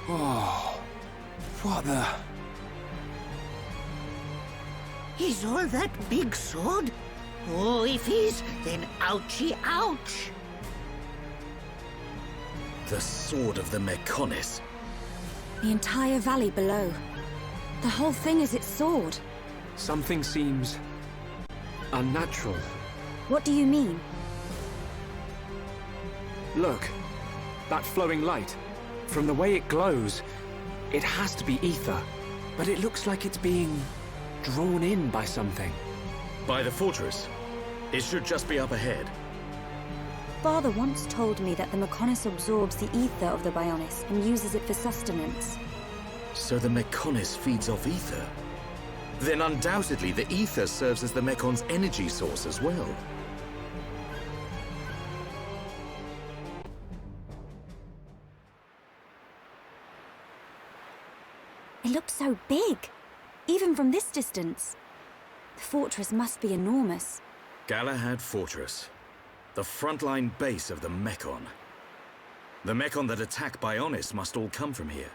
Oh, what the... Is all that big sword? Oh, if he's, then ouchie ouch! The sword of the Mechanis. The entire valley below. The whole thing is its sword. Something seems... unnatural. What do you mean? Look, that flowing light. From the way it glows, it has to be ether. But it looks like it's being drawn in by something. By the fortress. It should just be up ahead. Father once told me that the Mechanis absorbs the ether of the Bionis and uses it for sustenance. So the Mechanis feeds off ether? Then undoubtedly the ether serves as the Mechan's energy source as well. It looks so big, even from this distance. The fortress must be enormous. Galahad Fortress. The frontline base of the Mechan. The Mechan that attack Bionis must all come from here.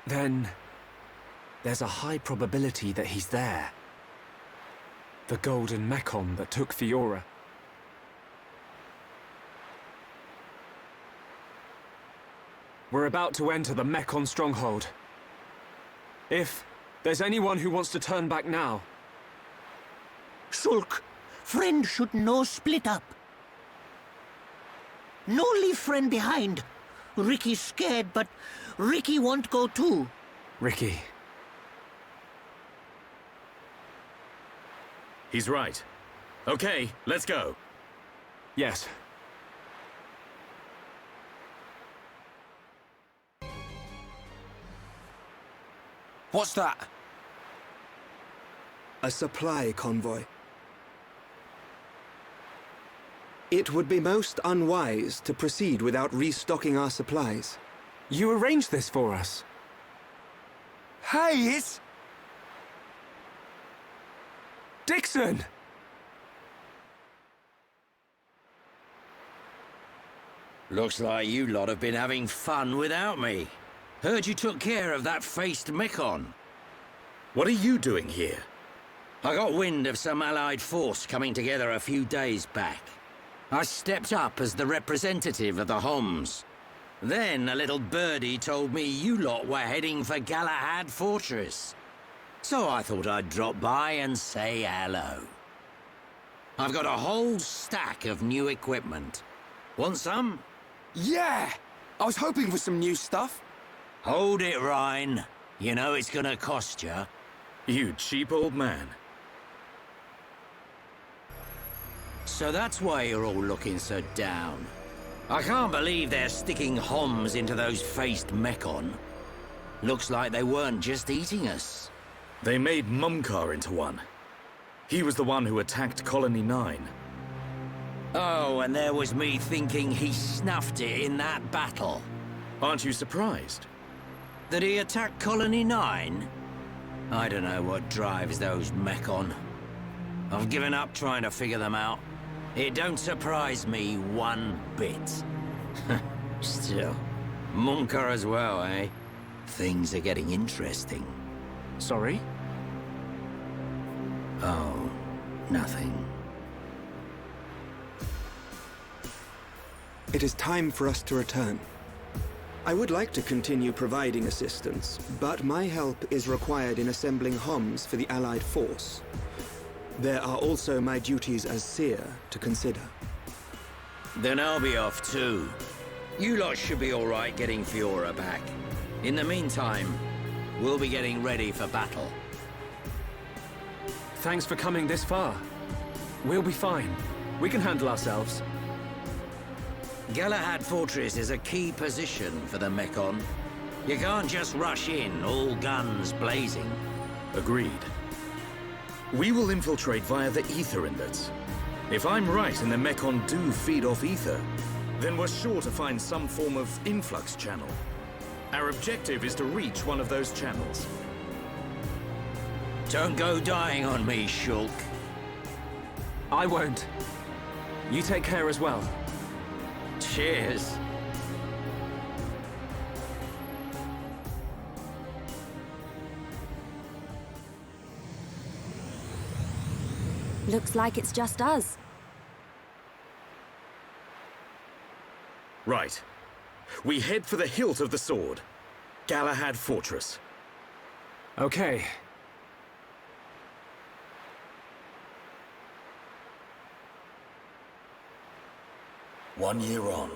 Then... there's a high probability that he's there. The golden Mechan that took Fiora. We're about to enter the Mechan stronghold. If there's anyone who wants to turn back now... Shulk, friend should no split up. No leave friend behind. Ricky's scared, but Ricky won't go too. Ricky... He's right. Okay, let's go. Yes. What's that? A supply convoy. It would be most unwise to proceed without restocking our supplies. You arranged this for us. Hey, it's... Dixon! Looks like you lot have been having fun without me. Heard you took care of that faced Mechan. What are you doing here? I got wind of some allied force coming together a few days back. I stepped up as the representative of the Homs. Then a little birdie told me you lot were heading for Galahad Fortress. So I thought I'd drop by and say hello. I've got a whole stack of new equipment. Want some? Yeah! I was hoping for some new stuff. Hold it, Ryan. You know it's gonna cost you. You cheap old man. So that's why you're all looking so down. I can't believe they're sticking Homs into those faced Mechan. Looks like they weren't just eating us. They made Mumkar into one. He was the one who attacked Colony 9. Oh, and there was me thinking he snuffed it in that battle. Aren't you surprised? That he attacked Colony 9? I don't know what drives those Mechan. I've given up trying to figure them out. It don't surprise me one bit. Still, Mumkar as well, eh? Things are getting interesting. Sorry? Oh, nothing. It is time for us to return. I would like to continue providing assistance, but my help is required in assembling Homs for the Allied force. There are also my duties as seer to consider. Then I'll be off too. You lot should be all right getting Fiora back. In the meantime, we'll be getting ready for battle. Thanks for coming this far. We'll be fine. We can handle ourselves. Galahad Fortress is a key position for the Mechan. You can't just rush in, all guns blazing. Agreed. We will infiltrate via the ether inlets. If I'm right and the Mechan do feed off ether, then we're sure to find some form of influx channel. Our objective is to reach one of those channels. Don't go dying on me, Shulk. I won't. You take care as well. Cheers. Looks like it's just us. Right. We head for the hilt of the sword. Galahad Fortress. Okay. One year on.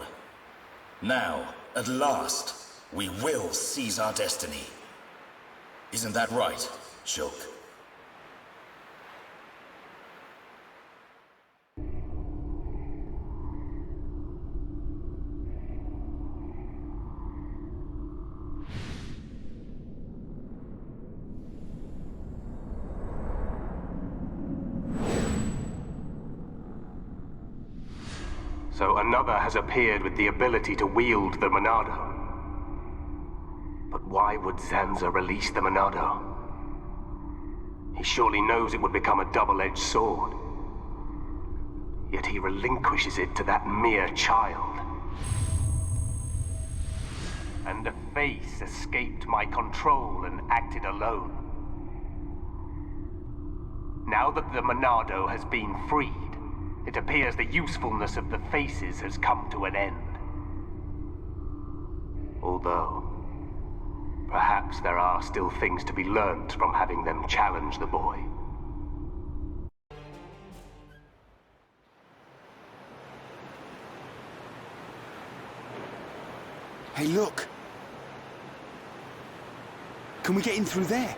Now, at last, we will seize our destiny. Isn't that right, Shulk? So another has appeared with the ability to wield the Monado. But why would Zanza release the Monado? He surely knows it would become a double-edged sword. Yet he relinquishes it to that mere child. And a face escaped my control and acted alone. Now that the Monado has been freed, it appears the usefulness of the faces has come to an end. Although, perhaps there are still things to be learned from having them challenge the boy. Hey, look! Can we get in through there?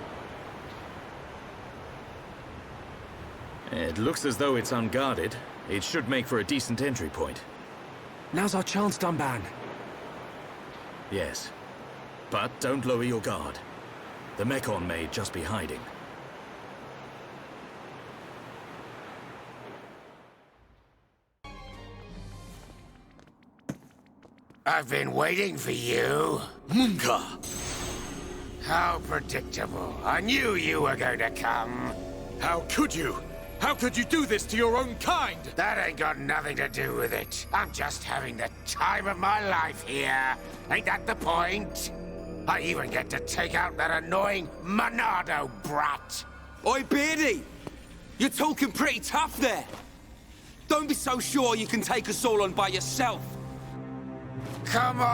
It looks as though it's unguarded. It should make for a decent entry point. Now's our chance, Dunban. Yes. But don't lower your guard. The Mechan may just be hiding. I've been waiting for you. Munga! How predictable. I knew you were going to come. How could you? How could you do this to your own kind? That ain't got nothing to do with it. I'm just having the time of my life here. Ain't that the point? I even get to take out that annoying Monado brat. Oi, Beardy! You're talking pretty tough there. Don't be so sure you can take us all on by yourself. Come on!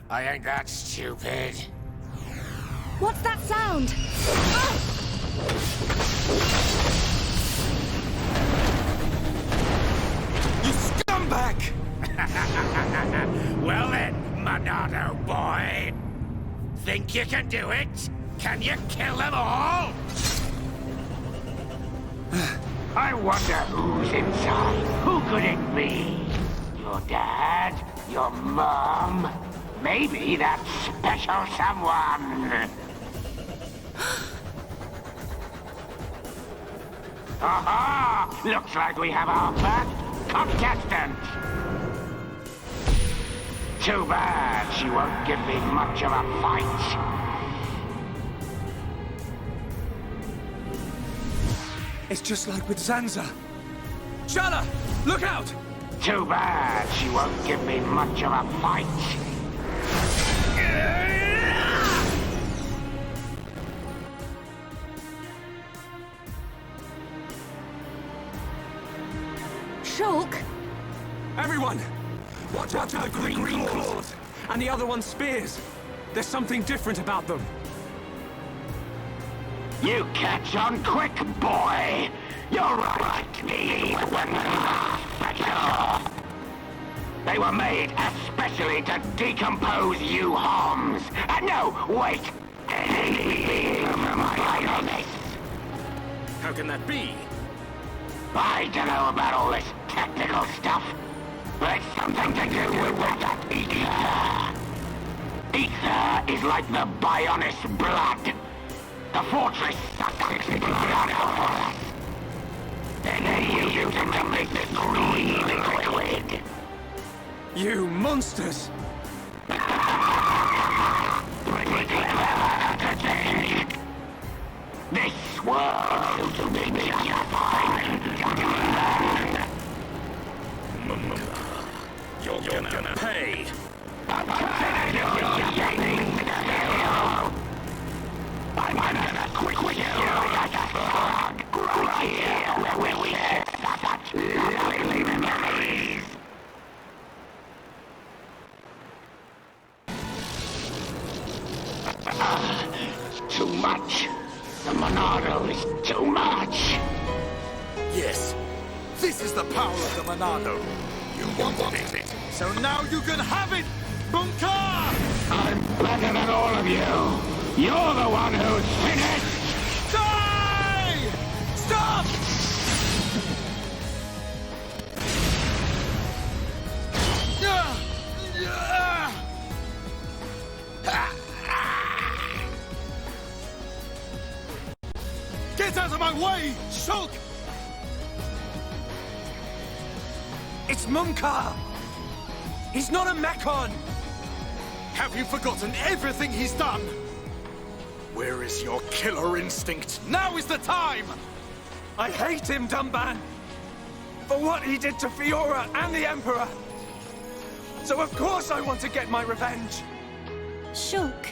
I ain't that stupid. What's that sound? You scumbag! Well then, Monado boy. Think you can do it? Can you kill them all? I wonder who's inside. Who could it be? Your dad? Your mom? Maybe that special someone. Aha! Looks like we have our first contestant. Too bad she won't give me much of a fight. It's just like with Zanza. Shala, look out! Too bad she won't give me much of a fight. Shulk? Everyone! Watch out for the green claws! And the other one's spears! There's something different about them. You catch on quick, boy! You're right, me. They were made especially to decompose you homs. No, wait! How can that be? I don't know about all this technical stuff, but it's something to do with that ether. Ether is like the Bionis blood. The fortress sucks blood out of us. Then they use it to make this green liquid. You monsters! This world will be fine. You're gonna pay! I'm gonna quit you. is the power of the Monado. You wanted it, so now you can have it, Bunker! I'm better than all of you! You're the one who's finished! Die! Stop! Get out of my way, Shulk! It's Munkar! He's not a Mechan! Have you forgotten everything he's done? Where is your killer instinct? Now is the time! I hate him, Dumban! For what he did to Fiora and the Emperor! So of course I want to get my revenge! Shulk.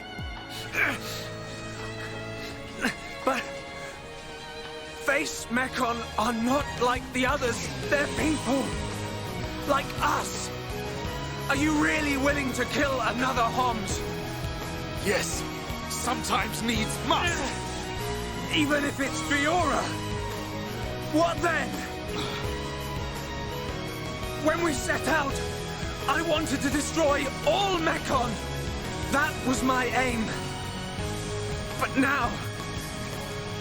But... Face Mechan are not like the others. They're people. Like us. Are you really willing to kill another Homs? Yes, sometimes needs must. Even if it's Fiora? What then? When we set out, I wanted to destroy all Mechan. That was my aim. But now,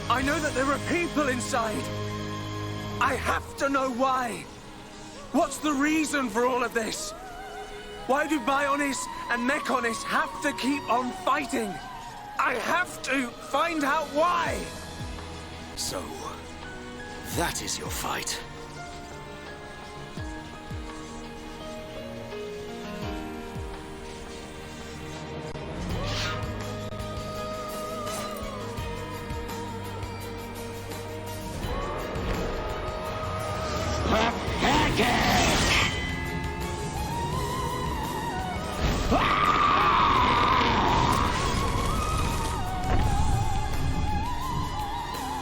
I know that there are people inside. I have to know why. What's the reason for all of this? Why do Bionis and Mechanis have to keep on fighting? I have to find out why! So, that is your fight.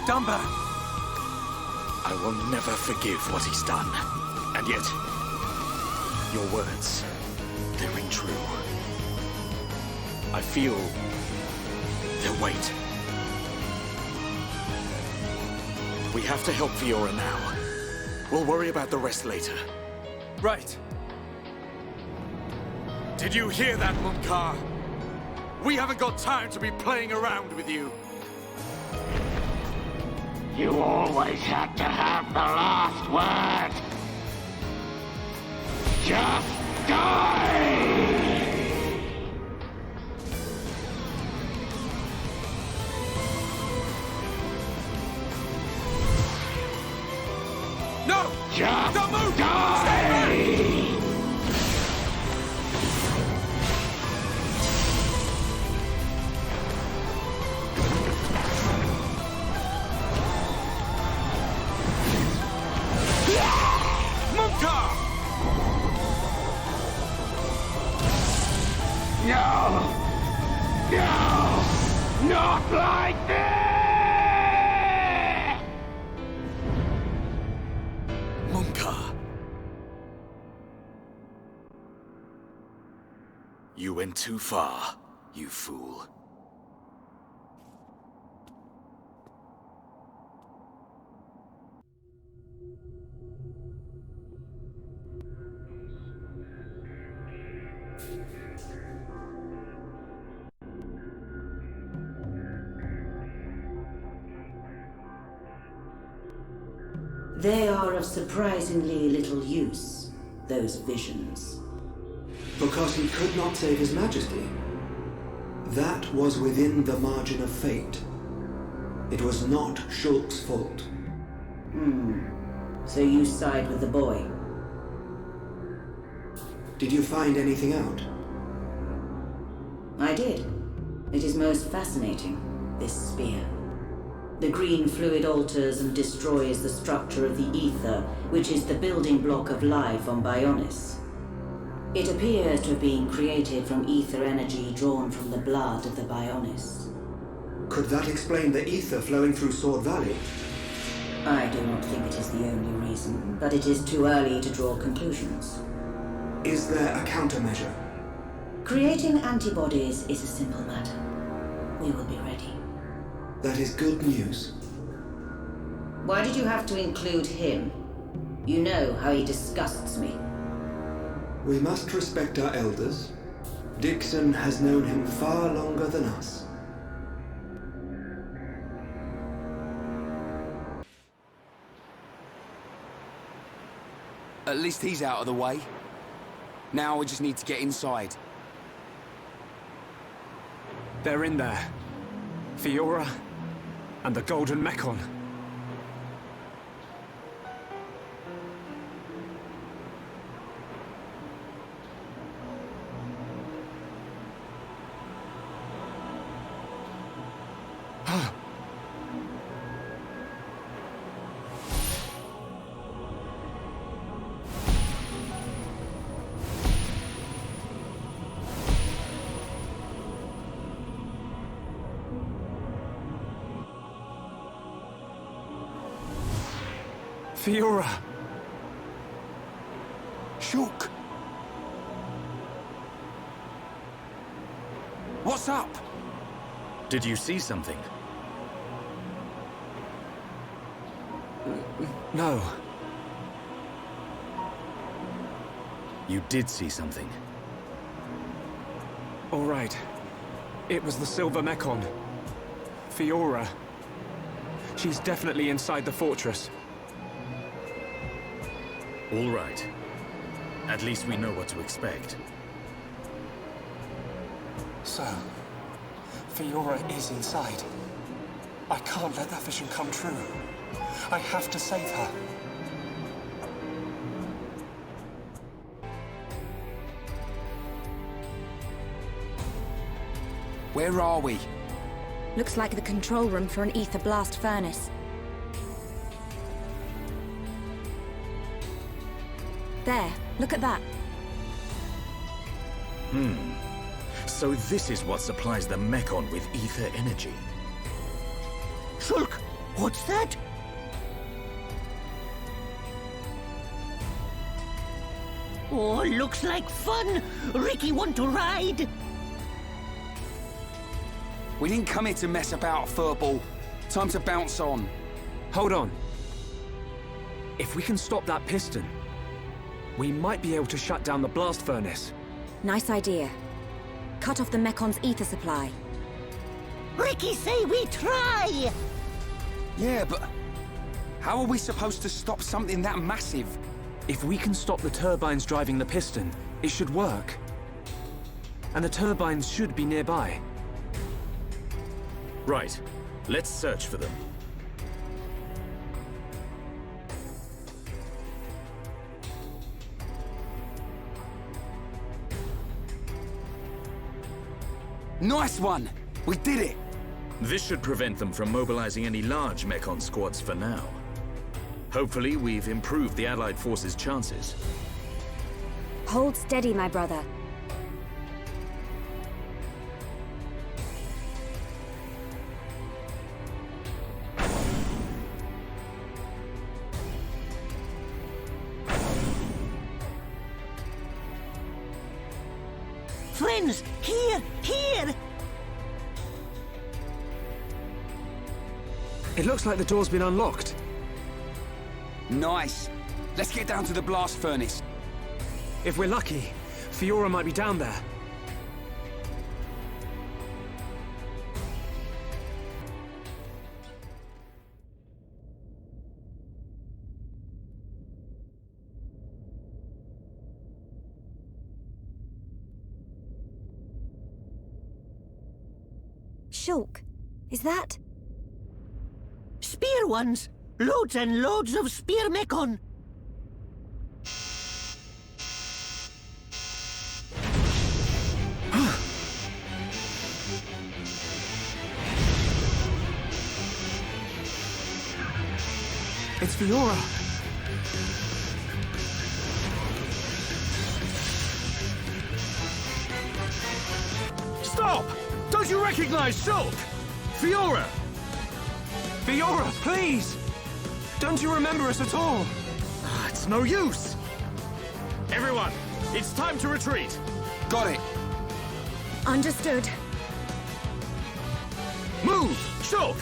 Dumba! I will never forgive what he's done. And yet, your words, they ring true. I feel their weight. We have to help Fiora now. We'll worry about the rest later. Right. Did you hear that, Munkar? We haven't got time to be playing around with you. You always had to have the last word. Just die! No! Just don't move! die! Stay back! No! No! Not like this! Munkar! You went too far, you fool. They are of surprisingly little use, those visions. Because he could not save his majesty. That was within the margin of fate. It was not Shulk's fault. So you side with the boy? Did you find anything out? I did. It is most fascinating, this spear. The green fluid alters and destroys the structure of the ether, which is the building block of life on Bionis. It appears to have been created from ether energy drawn from the blood of the Bionis. Could that explain the ether flowing through Sword Valley? I do not think it is the only reason, but it is too early to draw conclusions. Is there a countermeasure? Creating antibodies is a simple matter. We will be ready. That is good news. Why did you have to include him? You know how he disgusts me. We must respect our elders. Dixon has known him far longer than us. At least he's out of the way. Now we just need to get inside. They're in there. Fiora and the Golden Mechan. Fiora! Shulk! What's up? Did you see something? No. You did see something. All right. It was the Silver Mechan. Fiora. She's definitely inside the fortress. All right. At least we know what to expect. So, Fiora is inside. I can't let that vision come true. I have to save her. Where are we? Looks like the control room for an ether blast furnace. There, look at that. So this is what supplies the Mechan with ether energy. Shulk, what's that? Oh, looks like fun. Ricky want to ride? We didn't come here to mess about, furball. Time to bounce on. Hold on. If we can stop that piston, we might be able to shut down the blast furnace. Nice idea. Cut off the Mechan's ether supply. Ricky say we try! Yeah, but how are we supposed to stop something that massive? If we can stop the turbines driving the piston, it should work. And the turbines should be nearby. Right. Let's search for them. Nice one! We did it! This should prevent them from mobilizing any large Mechan squads for now. Hopefully, we've improved the Allied forces' chances. Hold steady, my brother. Friends, here, here! It looks like the door's been unlocked. Nice. Let's get down to the blast furnace. If we're lucky, Fiora might be down there. Shulk, is that? Spear ones! Loads and loads of spear Mechan! It's Fiora! Stop! Don't you recognize Shulk? Fiora! Fiora, please! Don't you remember us at all? It's no use! Everyone, it's time to retreat! Got it! Understood. Move! Shulk!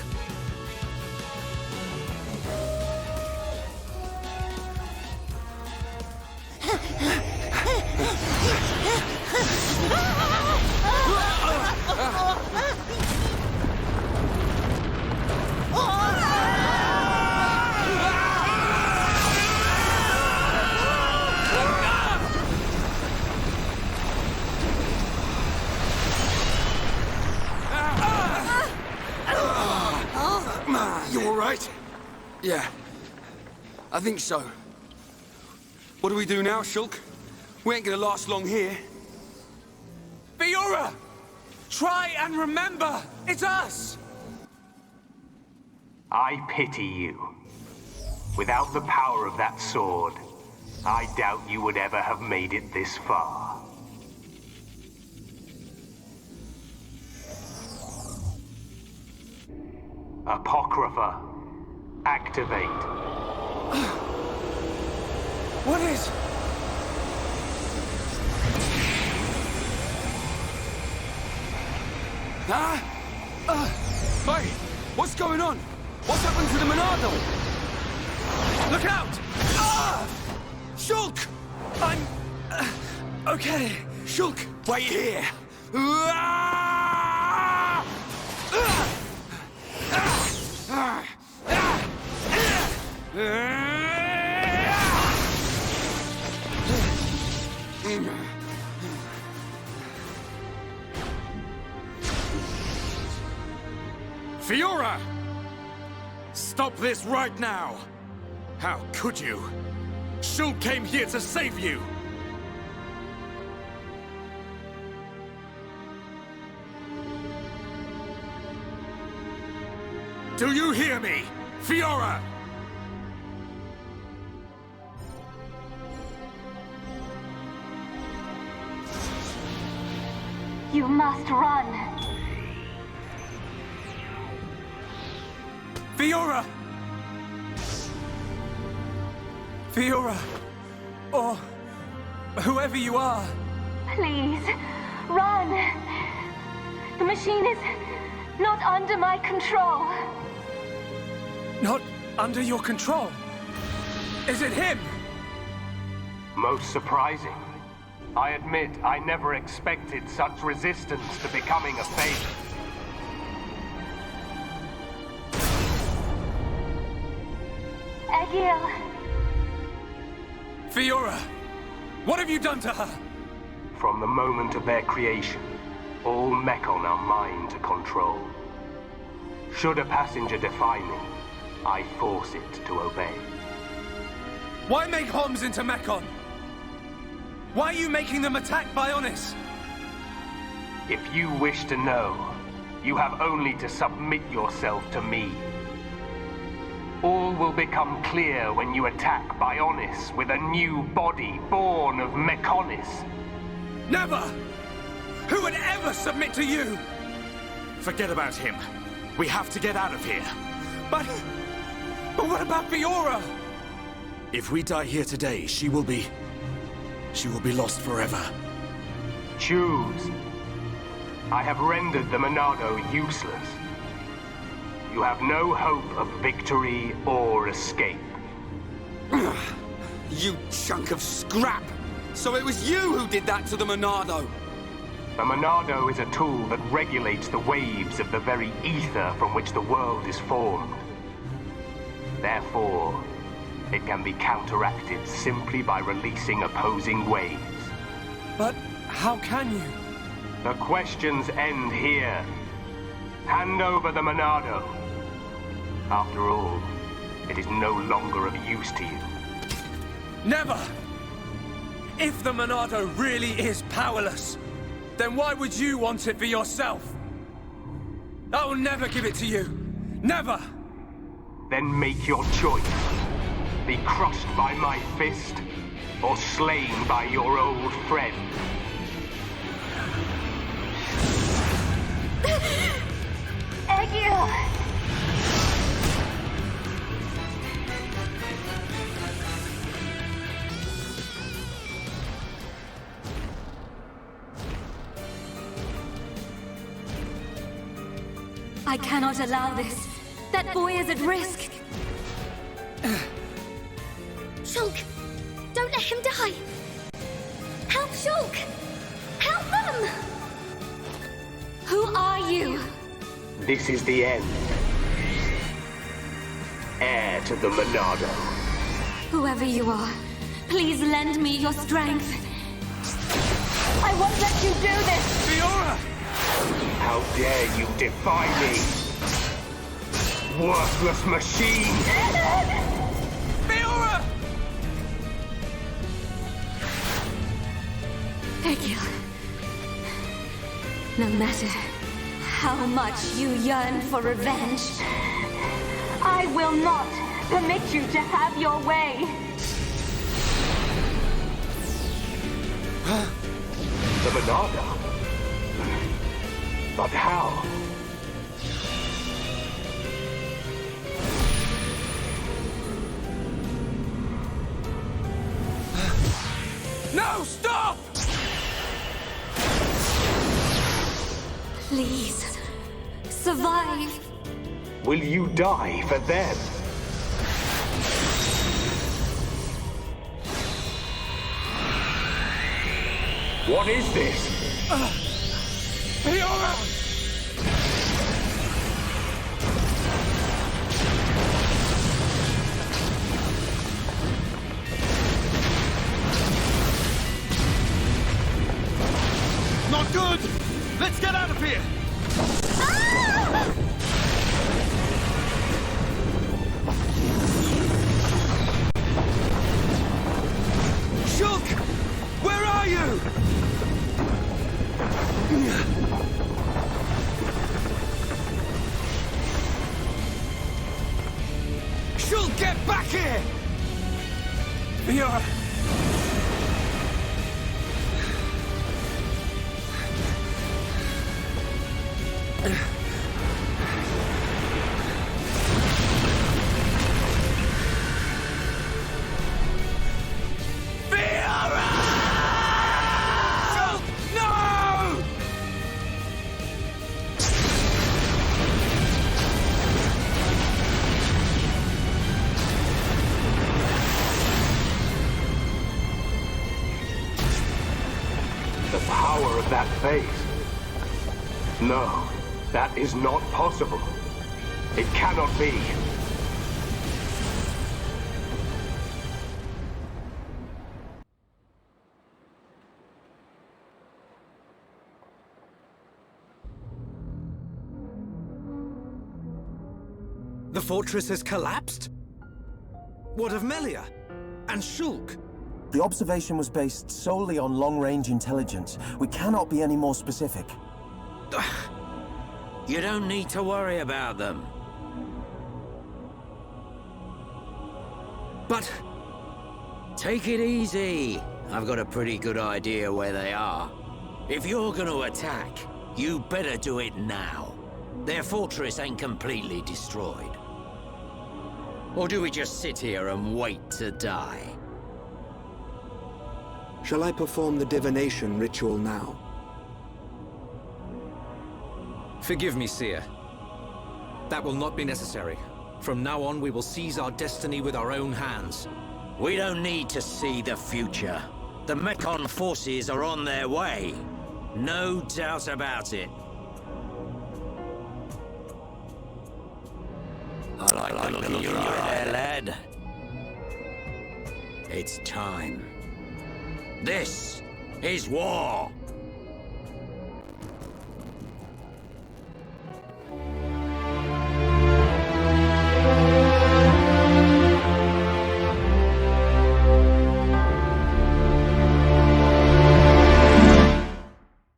I think so. What do we do now, Shulk? We ain't gonna last long here. Fiora! Try and remember! It's us! I pity you. Without the power of that sword, I doubt you would ever have made it this far. Apocrypha. Activate. What is... Hey! What's going on? What's happened to the Monado? Look out! Ah! Shulk! I'm... okay. Shulk, wait here! Ah! Fiora! Stop this right now! How could you? Shulk came here to save you! Do you hear me? Fiora! You must run. Fiora! Fiora! Or... whoever you are. Please, run. The machine is not under my control. Not under your control? Is it him? Most surprising. I admit I never expected such resistance to becoming a fate. Egil. Fiora! What have you done to her? From the moment of their creation, all Mechan are mine to control. Should a passenger defy me, I force it to obey. Why make Homs into Mechan? Why are you making them attack Bionis? If you wish to know, you have only to submit yourself to me. All will become clear when you attack Bionis with a new body born of Mechanis. Never! Who would ever submit to you? Forget about him. We have to get out of here. But what about Fiora? If we die here today, she will be lost forever. Choose. I have rendered the Monado useless. You have no hope of victory or escape. You chunk of scrap! So it was you who did that to the Monado! The Monado is a tool that regulates the waves of the very ether from which the world is formed. Therefore, it can be counteracted simply by releasing opposing waves. But how can you? The questions end here. Hand over the Monado. After all, it is no longer of use to you. Never! If the Monado really is powerless, then why would you want it for yourself? I will never give it to you. Never! Then make your choice. Be crushed by my fist, or slain by your old friend. Egil! I cannot allow this. That boy is at risk. Shulk! Don't let him die! Help Shulk! Help them! Who are you? This is the end. Heir to the Monado. Whoever you are, please lend me your strength. I won't let you do this! Fiora! How dare you defy me? Worthless machine! Fiora! Egil. No matter how much you yearn for revenge, I will not permit you to have your way. The Monada? But how? No, stop! Please, survive. Will you die for them? What is this? Fiora! Not good! Let's get out of here! Shulk! Where are you? Shulk, get back here! Fiora! The power of that face. No, that is not possible. It cannot be. The fortress has collapsed? What of Melia? And Shulk? The observation was based solely on long-range intelligence. We cannot be any more specific. You don't need to worry about them. But... Take it easy. I've got a pretty good idea where they are. If you're gonna attack, you better do it now. Their fortress ain't completely destroyed. Or do we just sit here and wait to die? Shall I perform the divination ritual now? Forgive me, Seer. That will not be necessary. From now on, we will seize our destiny with our own hands. We don't need to see the future. The Mechan forces are on their way. No doubt about it. I like the look in your eye there, lad. It's time. This is war.